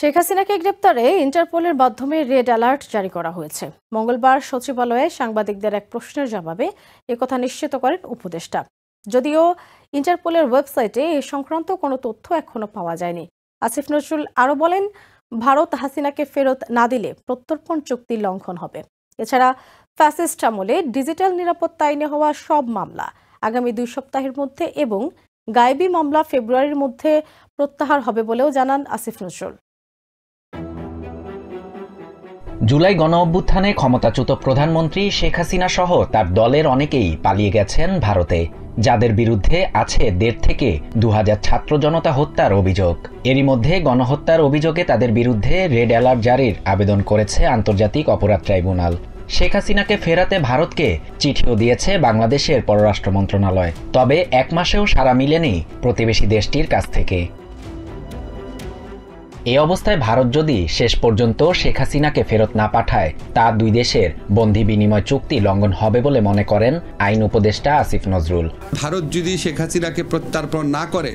শেখ হাসিনাকে গ্রেপ্তারে ইন্টারপোলের মাধ্যমে red alert জারি করা হয়েছে। মঙ্গলবার সচিবালয়ে সাংবাদিকদের এক প্রশ্নের জবাবে একথা নিশ্চিত করেন উপদেষ্টা। যদিও ইন্টারপোলের ওয়েবসাইটে এ সংক্রান্ত কোনো তথ্য এখনো পাওয়া যায়নি। আসিফ নজরুল আরও বলেন, ভারত হাসিনাকে ফেরত না দিলে প্রত্যর্পণ চুক্তি লঙ্ঘন হবে। এছাড়া ফ্যাসিস্ট আমলে ডিজিটাল নিরাপত্তা আইনে হওয়া সব মামলা আগামী 2 সপ্তাহের মধ্যে এবং গায়েবী মামলা ফেব্রুয়ারির মধ্যে প্রত্যাহার হবে বলেও জানান আসিফ নজরুল। জুলাই গণঅভ্যুত্থানে ক্ষমতাচ্যুত প্রধানমন্ত্রী শেখ হাসিনা সহ তার দলের অনেকেই পালিয়ে গেছেন ভারতে, যাদের বিরুদ্ধে আছে 1.5 থেকে 2000 ছাত্র জনতা হত্যার অভিযোগ। এরই মধ্যে গণহত্যার অভিযোগে তাদের বিরুদ্ধে রেড অ্যালার্ট জারির আবেদন করেছে আন্তর্জাতিক অপরাধ ট্রাইব্যুনাল। শেখ হাসিনাকে ফেরাতে ভারতকে চিঠিও দিয়েছে বাংলাদেশের পররাষ্ট্র মন্ত্রণালয়, তবে 1 মাসেও সাড়া মিলেনি প্রতিবেশী দেশটির কাছ থেকে। এই অবস্থায় ভারত যদি শেষ পর্যন্ত শেখ হাসিনাকে ফেরত না পাঠায়, তা 2 দেশের বন্দি বিনিময় চুক্তি লঙ্ঘন হবে বলে মনে করেন আইন উপদেষ্টা আসিফ নজরুল। ভারত যদি শেখ হাসিনাকে প্রত্যার্পণ না করে,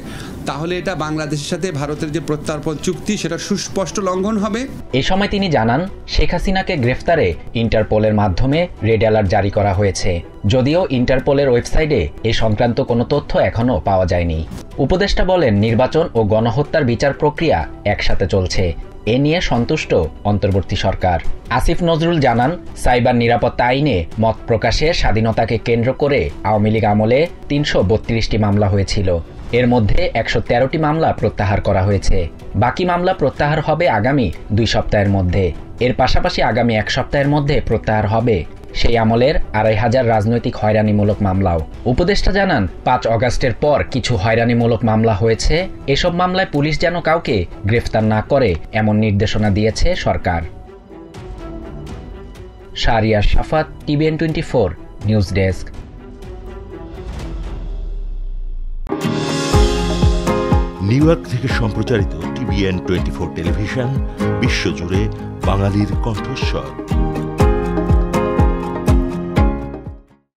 তাহলে এটা বাংলাদেশের সাথে ভারতের যে প্রত্যার্পণ চুক্তি সেটা সুস্পষ্ট লঙ্ঘন হবে। এ সময় তিনি জানান, শেখ হাসিনাকে গ্রেফতারে ইন্টারপোলের মাধ্যমে রেড অ্যালার্ট জারি করা হয়েছে। যদিও ইন্টারপোলের ওয়েবসাইটে এ সংক্রান্ত কোনো তথ্য এখনো পাওয়া যায়নি। উপদেষ্টা বলেন, নির্বাচন ও গণহত্যার বিচার প্রক্রিয়া একসাথে চলছে। এ নিয়ে সন্তুষ্ট অন্তর্বর্তী সরকার। আসিফ নজরুল জানান, সাইবার নিরাপত্তা আইনে মত প্রকাশের স্বাধীনতাকে কেন্দ্র করে আওয়ামী লীগ আমলে 332টি মামলা হয়েছিল। এর মধ্যে 113টি মামলা প্রত্যাহার করা হয়েছে। বাকি মামলা প্রত্যাহার হবে আগামী 2 সপ্তাহের মধ্যে। এর পাশাপাশি আগামী 1 সপ্তাহের মধ্যে প্রত্যাহার হবে সেই আমলের 2500 রাজনৈতিক হয়রানিমূলক মামলাও। উপদেষ্টা জানান, 5 অগাস্টের পর কিছু হয়রানিমূলক মামলা হয়েছে। এসব মামলায় পুলিশ যেন কাউকে গ্রেফতার না করে এমন নির্দেশনা দিয়েছে সরকার। শাহরিয়ার শাফাত, TVN 24 news desk. New York থেকে সম্প্রচারিত TVN 24 টেলিভিশন বিশ্বজুড়ে বাঙালির কণ্ঠস্বর।